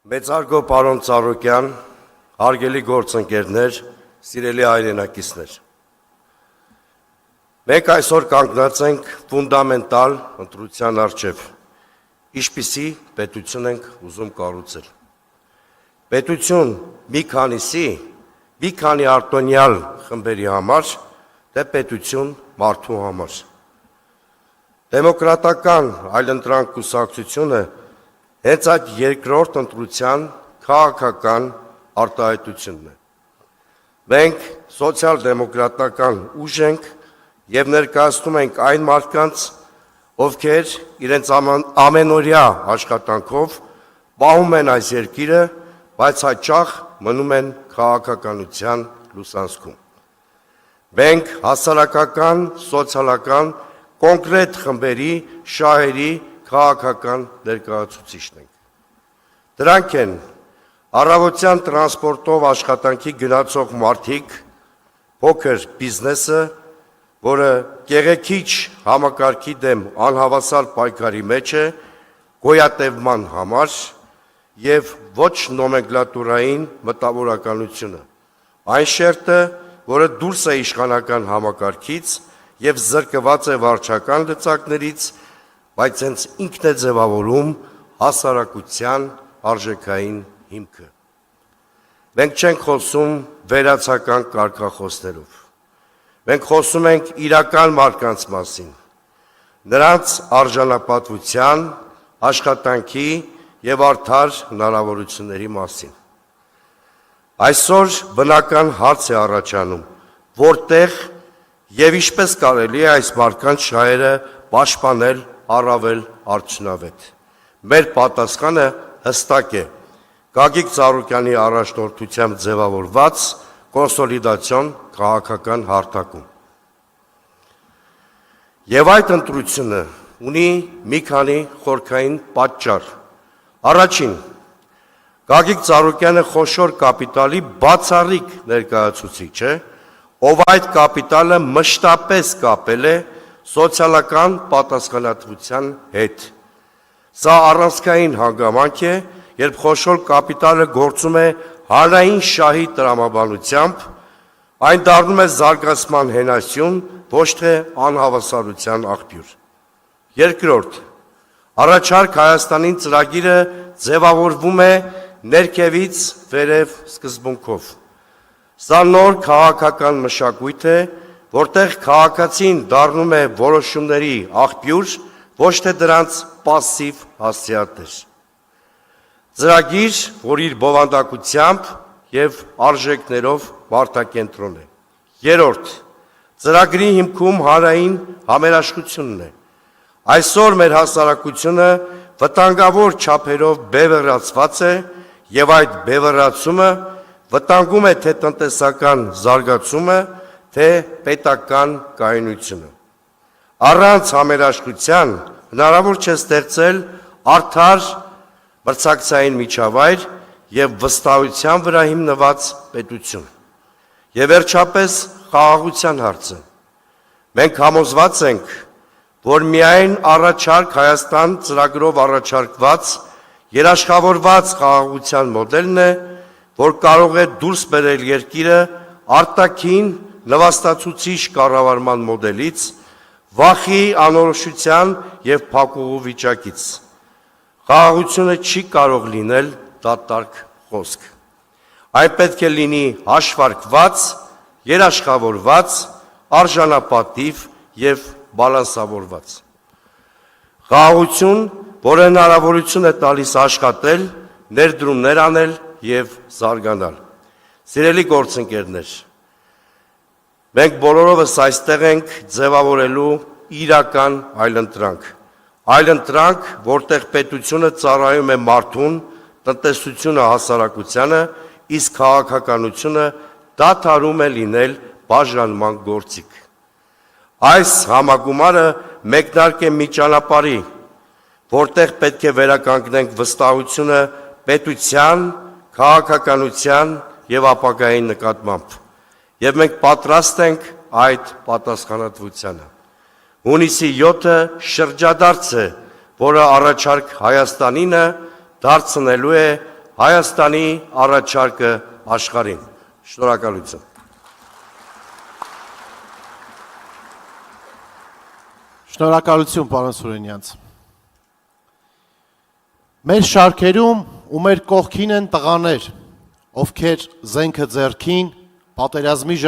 Մեծարգո պարոն Ծառուկյան, հարգելի գործընկերներ, սիրելի հայրենակիցներ։ Մենք այսօր կանգնած ենք ֆունդամենտալ ընտրության առջև, ինչպիսի պետություն ենք ուզում կառուցել։ Պետություն մի քանի արտոնյալ խմբերի համար, թե պետություն մարդու համար։ Դեմոկրատական այլընտրանք կուսակցությունը հենց այդ երկրորդ ընտրության քաղաքական արտահայտությունն է։ Մենք սոցիալ-դեմոկրատական ուժ ենք և ներկայացնում ենք այն մարդկանց, ովքեր իրենց ամենօրյա աշխատանքով պահում են այս երկիրը, բայց հաճախ մնում են քաղաքականության լուսանցքում։ Մենք հասարակական, սոցիալական, կոնկրետ խմբերի, շահերի քաղաքական ներկայացուցիչն ենք։ Դրանք են առավոտյան տրանսպորտով աշխատանքի գնացող մարդիկ, փոքր բիզնեսը, որը գեղեցիկ համակարգի դեմ անհավասար պայքարի մեջ է, գոյատևման համար և ոչ նոմենկլատուրային մտավորականությունը, այն շերտը, որը դուրս է իշխանական համակարգից և զրկված է վարչական լծակներից, բայց հենց ինքն է ձևավորում հասարակության արժեքային հիմքը։ Մենք չենք խոսում վերացական կարգախոսներով։ Մենք խոսում ենք իրական մարդկանց մասին, նրանց արժանապատվության, աշխատանքի և արդար հնարավորությունների մասին։ Այսօր բնական հարց է առաջանում, որտեղ և ինչպես կարելի է այս մարդկանց շահերը պաշտպանել առավել արդյունավետ։ Մեր պատասխանը հստակ է՝ Գագիկ Ծառուկյանի առաջնորդությամբ ձևավորված կոնսոլիդացիոն քաղաքական հարթակում։ Եվ այդ ընտրությունը ունի մի քանի խորքային պատճառ։ Առաջին, Գագիկ Ծառուկյանը խոշոր կապիտալի բացառիկ ներկայացուցիչ է, ով այդ կապիտալը մշտապես կապել է սոցիալական պատասխանատվության հետ։ Սա առանցքային հանգամանք է, երբ խոշոր կապիտալը գործում է հանրային շահի տրամաբանությամբ, այն դառնում է զարգացման հենասյուն, ոչ թե անհավասարության աղբյուր։ Երկրորդ, առաջարկ Հայաստանին ծրագիրը ձևավորվում է ներքևից վերև սկզբունքով։ Սա նոր քաղաքական մշակույթ է, որտեղ քաղաքացին դառնում է որոշումների աղբյուր, ոչ թե դրանց պասիվ հասցեատեր։ Ծրագիր, որ իր բովանդակությամբ և արժեքներով մարդակենտրոն է։ Երրորդ, ծրագրի հիմքում հանրային համերաշխությունն է։ Այսօր մեր հասարակությունը վտանգավոր չափերով բևեռացված է և այդ բևեռացումը վտանգում է թե տնտեսական զարգացումը, թե պետական կայունությունը։ Առանց համերաշխության հնարավոր չէ ստեղծել արդար մրցակցային միջավայր և վստահության վրա հիմնված պետություն։ Եվ վերջապես խաղաղության հարցը։ Մենք համոզված ենք, որ միայն առաջարկ Հայաստան ծրագրով առաջարկված երաշխավորված խաղաղության մոդելն է, որ կարող է դուրս բերել երկիրը արտաքին նվաստացուցիչ կառավարման մոդելից, վախի, անորոշության և փակուղու վիճակից։ Խաղաղությունը չի կարող լինել դատարկ խոսք։ Այն պետք է լինի հաշվարկված, երաշխավորված, արժանապատիվ և բալանսավորված։ Խաղաղություն, որը հնարավորություն է տալիս աշխատել, ներդրումներ անել և զարգանալ։ Սիրելի գործընկերներ, մենք բոլորովս այստեղ ենք ձևավորելու իրական այլընտրանք, որտեղ պետությունը ծառայում է մարդուն, տնտեսությունը հասարակությանը, իսկ քաղաքականությունը դադարում է լինել բաժանման գործիք։ Այս համագումարը մեկնարկ է մի ճանապարհի, որտեղ պետք է վերականգնենք վստահությունը պետության, քաղաքականության և ապագայի նկատմամբ, և մենք պատրաստ ենք այդ պատասխանատվությանը։ Հունիսի 7-ը շրջադարձ է, որը առաջարկ Հայաստանինը դարձնելու է Հայաստանի առաջարկը աշխարհին։ Շնորհակալություն։ Շնորհակալություն, պարոն Սուրենյանց։ Մեր շարքերում ու մեր կողքին են տղաներ, ովքեր զենքը ձեռքին պատերազմի